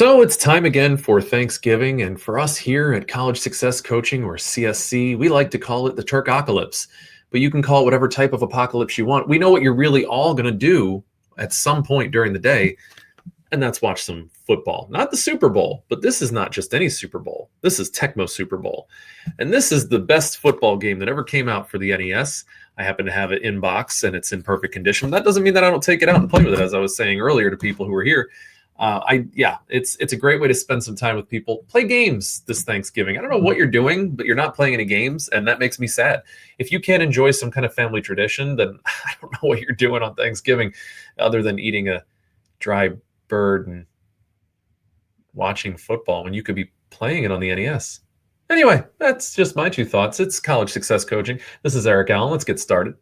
So it's time again for Thanksgiving, and for us here at College Success Coaching, or CSC, we like to call it the Turkocalypse. But you can call it whatever type of apocalypse you want. We know what you're really all going to do at some point during the day, and that's watch some football. Not the Super Bowl, but this is not just any Super Bowl. This is Tecmo Super Bowl. And this is the best football game that ever came out for the NES. I happen to have it in box, and it's in perfect condition. That doesn't mean that I don't take it out and play with it, as I was saying earlier to people who were here. It's a great way to spend some time with people. Play games this Thanksgiving. I don't know what you're doing, but you're not playing any games, and that makes me sad. If you can't enjoy some kind of family tradition, then I don't know what you're doing on Thanksgiving other than eating a dry bird and watching football when you could be playing it on the NES. Anyway, that's just my two thoughts. It's College Success Coaching. This is Eric Allen. Let's get started.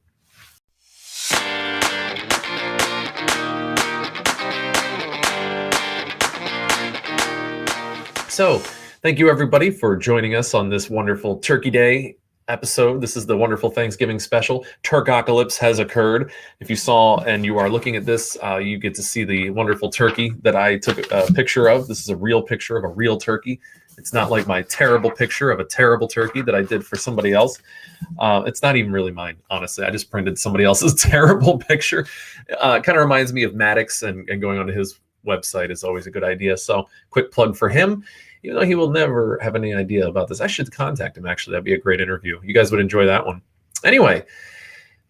So, thank you everybody for joining us on this wonderful Turkey Day episode. This is the wonderful Thanksgiving special. Turkocalypse has occurred. If you saw and you are looking at this, you get to see the wonderful turkey that I took a picture of. This is a real picture of a real turkey. It's not like my terrible picture of a terrible turkey that I did for somebody else. It's not even really mine, honestly. I just printed somebody else's terrible picture. It kind of reminds me of Maddox, and going onto his website is always a good idea. So quick plug for him. Even though he will never have any idea about this. I should contact him, actually. That'd be a great interview. You guys would enjoy that one. Anyway,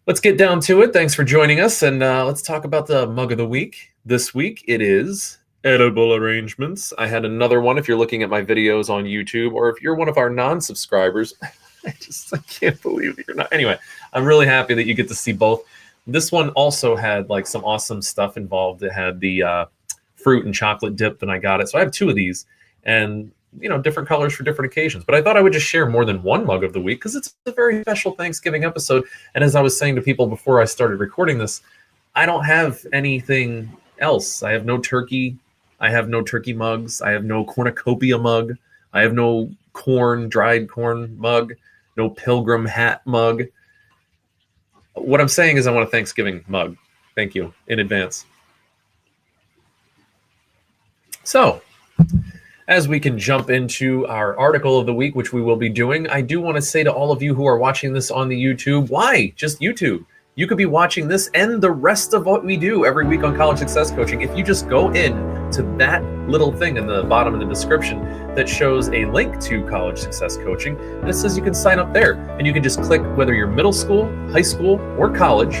let's get down to it. Thanks for joining us, and let's talk about the mug of the week. This week, it is edible arrangements. I had another one if you're looking at my videos on YouTube, or if you're one of our non-subscribers. I can't believe that you're not. Anyway, I'm really happy that you get to see both. This one also had like some awesome stuff involved. It had the fruit and chocolate dip, and I got it. So I have two of these. And, different colors for different occasions. But I thought I would just share more than one mug of the week because it's a very special Thanksgiving episode. And as I was saying to people before I started recording this, I don't have anything else. I have no turkey. I have no turkey mugs. I have no cornucopia mug. I have no dried corn mug. No pilgrim hat mug. What I'm saying is I want a Thanksgiving mug. Thank you in advance. So, as we can jump into our article of the week, which we will be doing, I do want to say to all of you who are watching this on the YouTube, why? Just YouTube. You could be watching this and the rest of what we do every week on College Success Coaching. If you just go in to that little thing in the bottom of the description that shows a link to College Success Coaching, and it says you can sign up there. And you can just click whether you're middle school, high school, or college.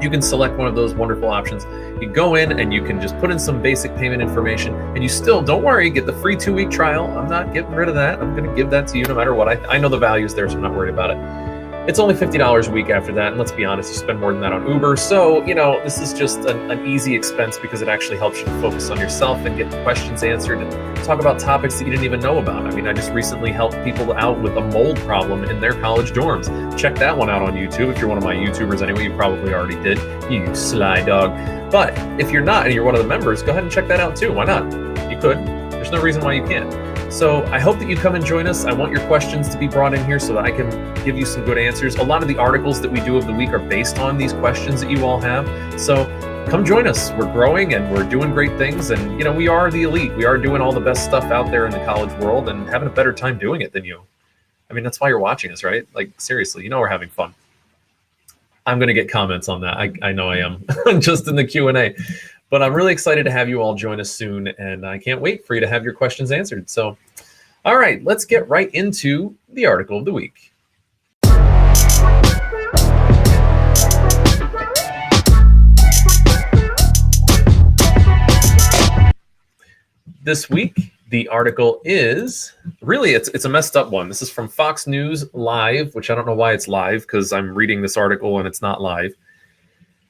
You can select one of those wonderful options. You go in and you can just put in some basic payment information, and you still, don't worry, get the free 2-week trial. I'm not getting rid of that. I'm going to give that to you no matter what. I know the value's there, so I'm not worried about it. It's only $50 a week after that, and let's be honest, you spend more than that on Uber. So, this is just an easy expense because it actually helps you to focus on yourself and get the questions answered and talk about topics that you didn't even know about. I mean, I just recently helped people out with a mold problem in their college dorms. Check that one out on YouTube. If you're one of my YouTubers anyway, you probably already did, you sly dog. But if you're not and you're one of the members, go ahead and check that out too. Why not? You could. There's no reason why you can't. So I hope that you come and join us. I want your questions to be brought in here so that I can give you some good answers. A lot of the articles that we do of the week are based on these questions that you all have. So come join us. We're growing and we're doing great things. And, we are the elite. We are doing all the best stuff out there in the college world and having a better time doing it than you. I mean, that's why you're watching us, right? Like, seriously, we're having fun. I'm going to get comments on that. I know I am just in the Q&A. But I'm really excited to have you all join us soon, and I can't wait for you to have your questions answered. So, all right, let's get right into the article of the week. This week, the article is, really, it's a messed up one. This is from Fox News Live, which I don't know why it's live because I'm reading this article and it's not live.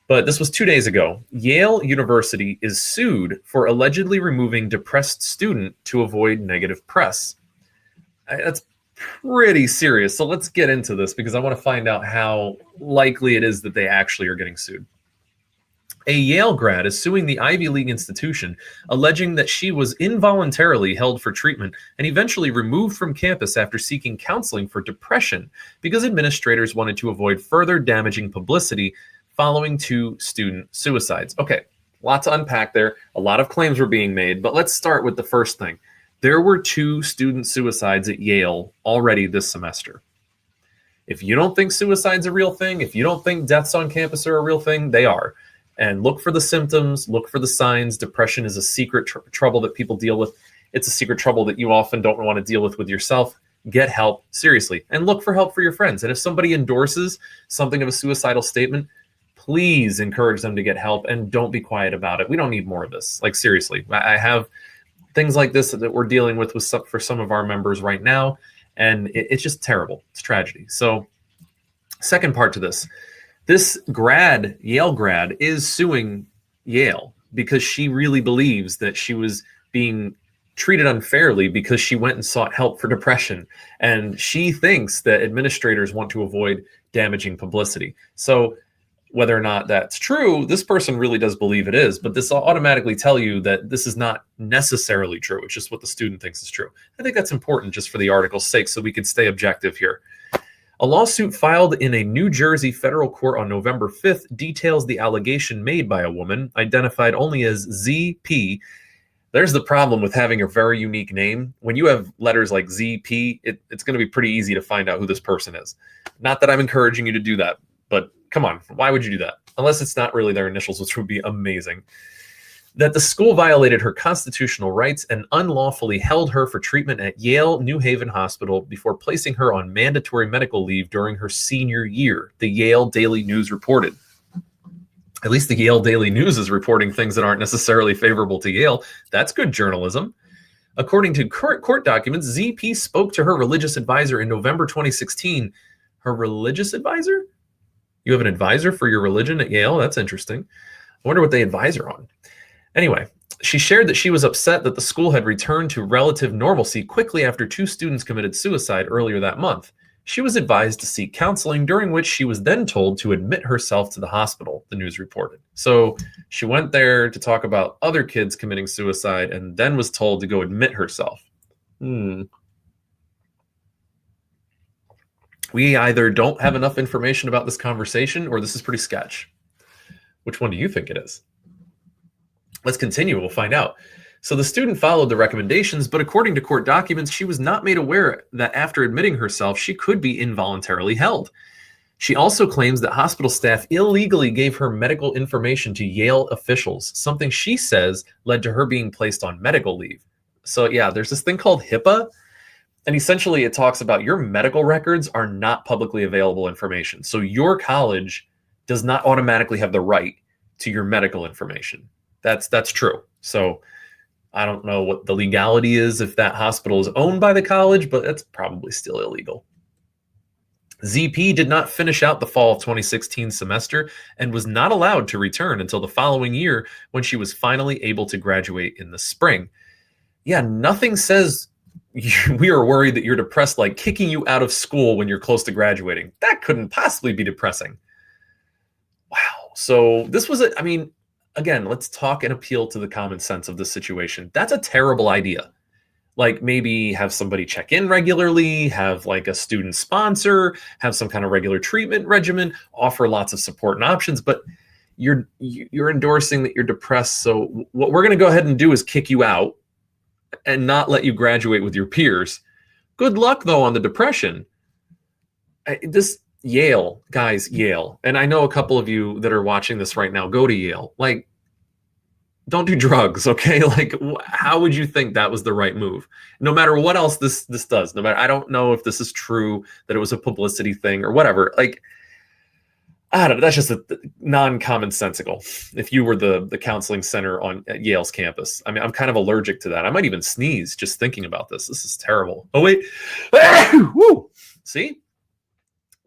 But this was 2 days ago. Yale University is sued for allegedly removing depressed student to avoid negative press. That's pretty serious. So let's get into this because I want to find out how likely it is that they actually are getting sued. A Yale grad is suing the Ivy League institution, alleging that she was involuntarily held for treatment and eventually removed from campus after seeking counseling for depression because administrators wanted to avoid further damaging publicity following 2 student suicides. Okay, lot to unpack there. A lot of claims were being made, but let's start with the first thing. There were 2 student suicides at Yale already this semester. If you don't think suicide's a real thing, if you don't think deaths on campus are a real thing, they are. And look for the symptoms, look for the signs. Depression is a secret trouble that people deal with. It's a secret trouble that you often don't want to deal with yourself. Get help, seriously, and look for help for your friends. And if somebody endorses something of a suicidal statement, please encourage them to get help and don't be quiet about it. We don't need more of this. Like, seriously, I have things like this that we're dealing with for some of our members right now, and it's just terrible. It's tragedy. So, second part to this Yale grad is suing Yale because she really believes that she was being treated unfairly because she went and sought help for depression. And she thinks that administrators want to avoid damaging publicity. So whether or not that's true, this person really does believe it is, but this will automatically tell you that this is not necessarily true. It's just what the student thinks is true. I think that's important just for the article's sake so we can stay objective here. A lawsuit filed in a New Jersey federal court on November 5th details the allegation made by a woman identified only as ZP. There's the problem with having a very unique name. When you have letters like ZP, it's going to be pretty easy to find out who this person is. Not that I'm encouraging you to do that, but come on, why would you do that? Unless it's not really their initials, which would be amazing. That the school violated her constitutional rights and unlawfully held her for treatment at Yale New Haven Hospital before placing her on mandatory medical leave during her senior year, the Yale Daily News reported. At least the Yale Daily News is reporting things that aren't necessarily favorable to Yale. That's good journalism. According to current court documents, ZP spoke to her religious advisor in November 2016. Her religious advisor? You have an advisor for your religion at Yale? That's interesting. I wonder what they advise her on. Anyway, she shared that she was upset that the school had returned to relative normalcy quickly after 2 students committed suicide earlier that month. She was advised to seek counseling, during which she was then told to admit herself to the hospital, the news reported. So she went there to talk about other kids committing suicide and then was told to go admit herself. We either don't have enough information about this conversation or this is pretty sketch. Which one do you think it is? Let's continue. We'll find out. So the student followed the recommendations, but according to court documents, she was not made aware that after admitting herself, she could be involuntarily held. She also claims that hospital staff illegally gave her medical information to Yale officials, something she says led to her being placed on medical leave. So yeah, there's this thing called HIPAA, and essentially it talks about your medical records are not publicly available information. So your college does not automatically have the right to your medical information. That's true. So I don't know what the legality is if that hospital is owned by the college, but it's probably still illegal. ZP did not finish out the fall of 2016 semester and was not allowed to return until the following year when she was finally able to graduate in the spring. Yeah, nothing says we are worried that you're depressed, like kicking you out of school when you're close to graduating. That couldn't possibly be depressing. Wow. So this was again, let's talk and appeal to the common sense of this situation. That's a terrible idea. Like maybe have somebody check in regularly, have like a student sponsor, have some kind of regular treatment regimen, offer lots of support and options, but you're endorsing that you're depressed. So what we're going to go ahead and do is kick you out and not let you graduate with your peers. Good luck though on the depression. This Yale, guys, Yale. And I know a couple of you that are watching this right now go to Yale. Like, don't do drugs, okay? Like, how would you think that was the right move? No matter what else this does, I don't know if this is true, that it was a publicity thing or whatever. Like, I don't know, that's just a non-commonsensical. If you were the counseling center at Yale's campus. I mean, I'm kind of allergic to that. I might even sneeze just thinking about this. This is terrible. Oh, wait. Woo! See?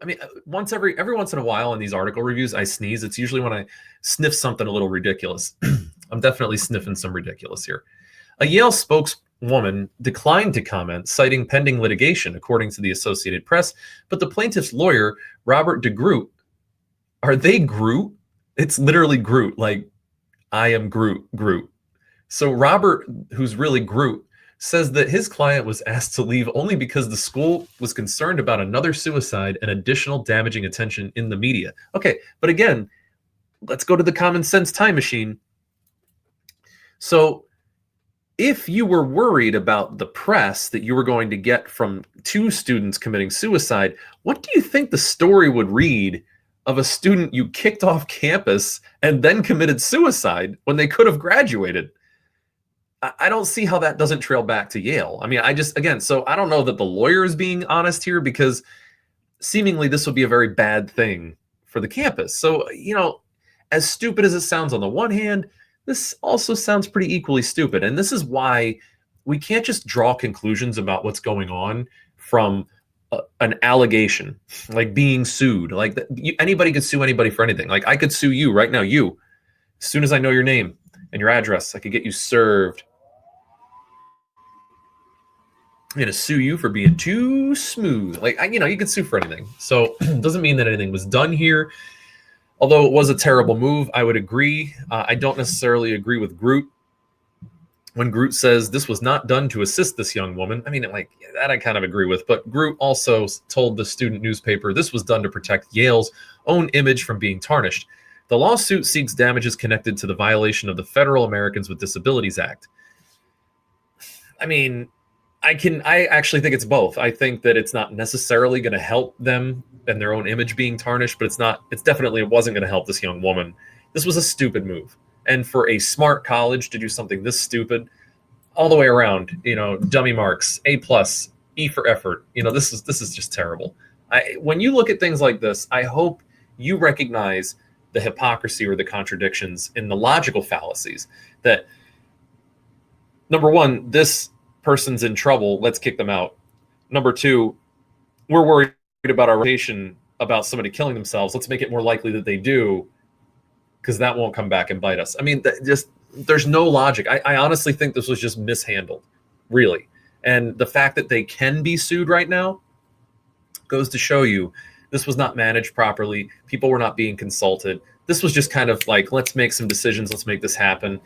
I mean, every once in a while in these article reviews, I sneeze. It's usually when I sniff something a little ridiculous. I'm definitely sniffing some ridiculous here. A Yale spokeswoman declined to comment, citing pending litigation, according to the Associated Press. But the plaintiff's lawyer, Robert DeGroot, are they Groot? It's literally Groot, like I am Groot. So Robert, who's really Groot, says that his client was asked to leave only because the school was concerned about another suicide and additional damaging attention in the media. Okay, but again, let's go to the common sense time machine. So if you were worried about the press that you were going to get from two students committing suicide, what do you think the story would read of a student you kicked off campus and then committed suicide when they could have graduated? I don't see how that doesn't trail back to Yale. I mean, so I don't know that the lawyer is being honest here, because seemingly this would be a very bad thing for the campus. So, as stupid as it sounds on the one hand, this also sounds pretty equally stupid. And this is why we can't just draw conclusions about what's going on from an allegation, like being sued. Like anybody could sue anybody for anything. Like I could sue you right now, as soon as I know your name and your address, I could get you served. I'm going to sue you for being too smooth. Like, you could sue for anything. So it doesn't mean that anything was done here. Although it was a terrible move, I would agree. I don't necessarily agree with Groot when Groot says this was not done to assist this young woman. I mean, that I kind of agree with. But Groot also told the student newspaper this was done to protect Yale's own image from being tarnished. The lawsuit seeks damages connected to the violation of the Federal Americans with Disabilities Act. I mean, I actually think it's both. I think that it's not necessarily going to help them and their own image being tarnished, but it wasn't going to help this young woman. This was a stupid move. And for a smart college to do something this stupid, all the way around, dummy marks, A+, E for effort, this is just terrible. When you look at things like this, I hope you recognize the hypocrisy or the contradictions in the logical fallacies that, number one, this person's in trouble, let's kick them out. Number two, we're worried about our reputation about somebody killing themselves. Let's make it more likely that they do, because that won't come back and bite us. I mean, there's no logic. I honestly think this was just mishandled, really. And the fact that they can be sued right now goes to show you this was not managed properly. People were not being consulted. This was just kind of like, let's make some decisions. Let's make this happen.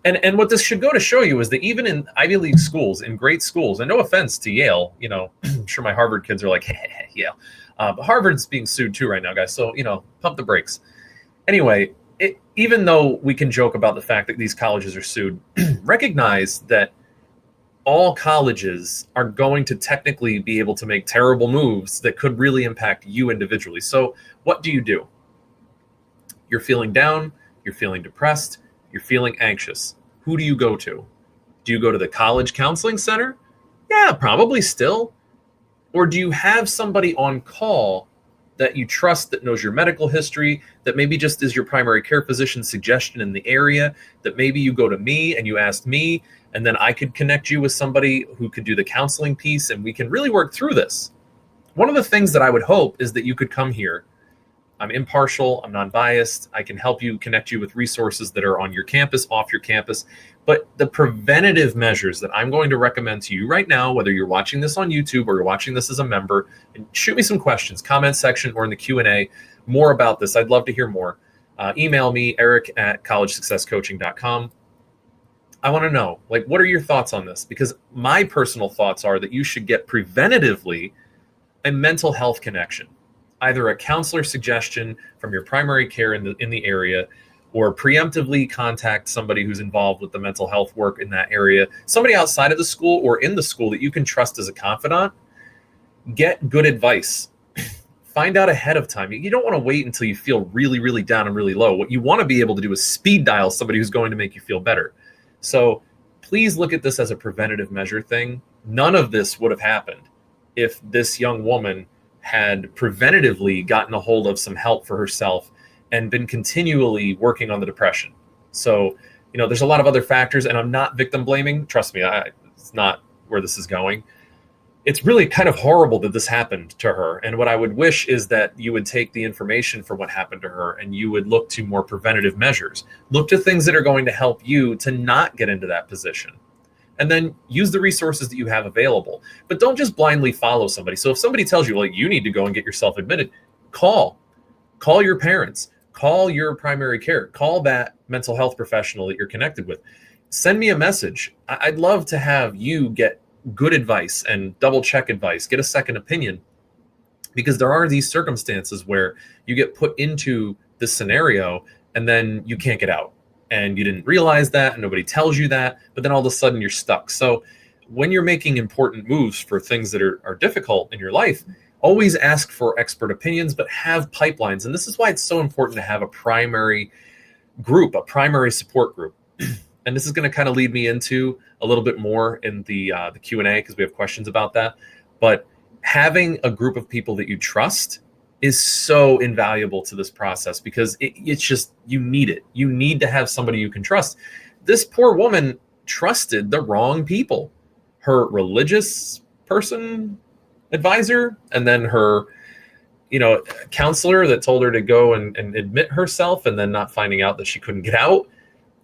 And what this should go to show you is that even in Ivy League schools, in great schools, and no offense to Yale, I'm sure my Harvard kids are like, hey, Yale. But Harvard's being sued too right now, guys. So, pump the brakes. Anyway, even though we can joke about the fact that these colleges are sued, recognize that all colleges are going to technically be able to make terrible moves that could really impact you individually. So what do? You're feeling down, you're feeling depressed, you're feeling anxious. Who do you go to? Do you go to the college counseling center? Yeah, probably still. Or do you have somebody on call that you trust, that knows your medical history, that maybe just is your primary care physician's suggestion in the area, that maybe you go to me and you ask me, and then I could connect you with somebody who could do the counseling piece, and we can really work through this. One of the things that I would hope is that you could come here. I'm impartial, I'm non-biased, I can help you, connect you with resources that are on your campus, off your campus. But the preventative measures that I'm going to recommend to you right now, whether you're watching this on YouTube or you're watching this as a member, and shoot me some questions, comment section or in the Q&A, more about this. I'd love to hear more. Email me, eric@collegesuccesscoaching.com. I want to know, what are your thoughts on this? Because my personal thoughts are that you should get preventatively a mental health connection, either a counselor suggestion from your primary care in the area, or preemptively contact somebody who's involved with the mental health work in that area, somebody outside of the school or in the school that you can trust as a confidant. Get good advice. Find out ahead of time. You don't want to wait until you feel really, really down and really low. What you want to be able to do is speed dial somebody who's going to make you feel better. So please look at this as a preventative measure thing. None of this would have happened if this young woman had preventatively gotten a hold of some help for herself and been continually working on the depression. So, there's a lot of other factors, and I'm not victim blaming. Trust me, it's not where this is going. It's really kind of horrible that this happened to her. And what I would wish is that you would take the information from what happened to her and you would look to more preventative measures. Look to things that are going to help you to not get into that position. And then use the resources that you have available. But don't just blindly follow somebody. So if somebody tells you, you need to go and get yourself admitted, call your parents, call your primary care, call that mental health professional that you're connected with. Send me a message. I'd love to have you get good advice and double check advice, get a second opinion, because there are these circumstances where you get put into this scenario and then you can't get out. and you didn't realize that, and nobody tells you that, but then all of a sudden you're stuck. So when you're making important moves for things that are difficult in your life, always ask for expert opinions, but have pipelines. And this is why it's so important to have a primary group, a primary support group. And this is going to kind of lead me into a little bit more in the Q&A, because we have questions about that. But having a group of people that you trust is so invaluable to this process, because it's just, you need it. You need to have somebody you can trust. This poor woman trusted the wrong people. Her religious person advisor, and then her counselor that told her to go and admit herself, and then not finding out that she couldn't get out.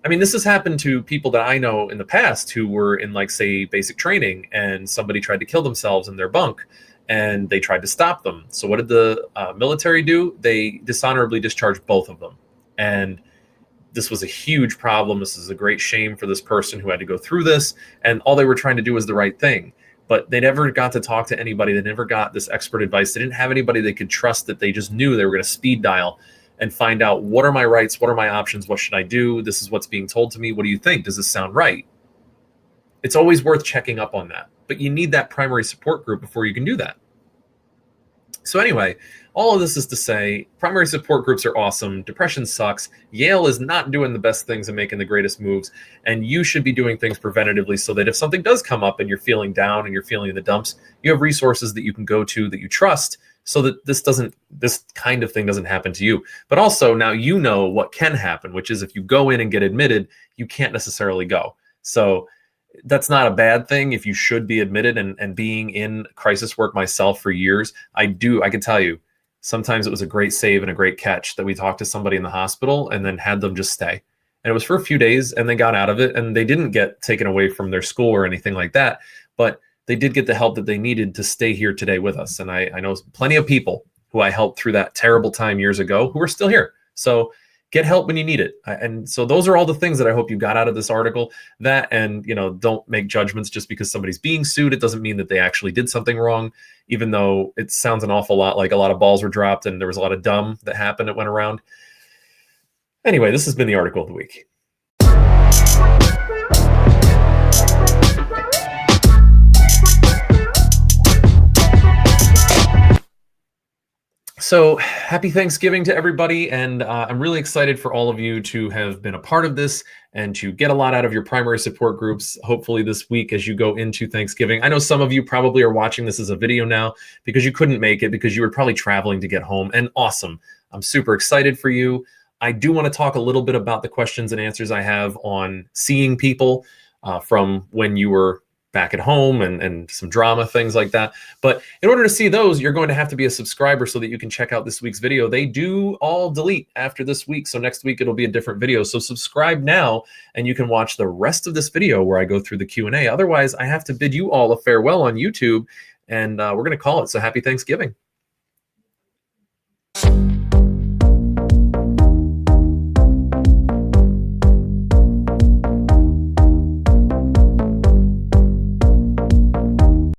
I mean, this has happened to people that I know in the past who were in, like, say, basic training, and somebody tried to kill themselves in their bunk, and they tried to stop them. So what did the military do? They dishonorably discharged both of them. And this was a huge problem. This is a great shame for this person who had to go through this. And all they were trying to do was the right thing. But they never got to talk to anybody. They never got this expert advice. They didn't have anybody they could trust, that they just knew they were going to speed dial and find out, what are my rights? What are my options? What should I do? This is what's being told to me. What do you think? Does this sound right? It's always worth checking up on that. But you need that primary support group before you can do that. So anyway, all of this is to say, primary support groups are awesome. Depression sucks. Yale is not doing the best things and making the greatest moves. And you should be doing things preventatively, so that if something does come up and you're feeling down and you're feeling in the dumps, you have resources that you can go to that you trust, so that this kind of thing doesn't happen to you. But also, now you know what can happen, which is if you go in and get admitted, you can't necessarily go. So that's not a bad thing if you should be admitted. And being in crisis work myself for years, I can tell you, sometimes it was a great save and a great catch that we talked to somebody in the hospital and then had them just stay. And it was for a few days, and they got out of it, and they didn't get taken away from their school or anything like that. But they did get the help that they needed to stay here today with us. And I know plenty of people who I helped through that terrible time years ago who are still here. So get help when you need it. And so those are all the things that I hope you got out of this article. That, and, don't make judgments just because somebody's being sued. It doesn't mean that they actually did something wrong, even though it sounds an awful lot like a lot of balls were dropped and there was a lot of dumb that happened that went around. Anyway, this has been the article of the week. So happy Thanksgiving to everybody. And I'm really excited for all of you to have been a part of this and to get a lot out of your primary support groups, hopefully this week as you go into Thanksgiving. I know some of you probably are watching this as a video now because you couldn't make it, because you were probably traveling to get home. And awesome. I'm super excited for you. I do want to talk a little bit about the questions and answers I have on seeing people from when you were back at home, and some drama, things like that. But in order to see those, you're going to have to be a subscriber so that you can check out this week's video. They do all delete after this week, so next week it'll be a different video. So subscribe now, and you can watch the rest of this video where I go through the Q&A. Otherwise, I have to bid you all a farewell on YouTube, and we're going to call it. So happy Thanksgiving.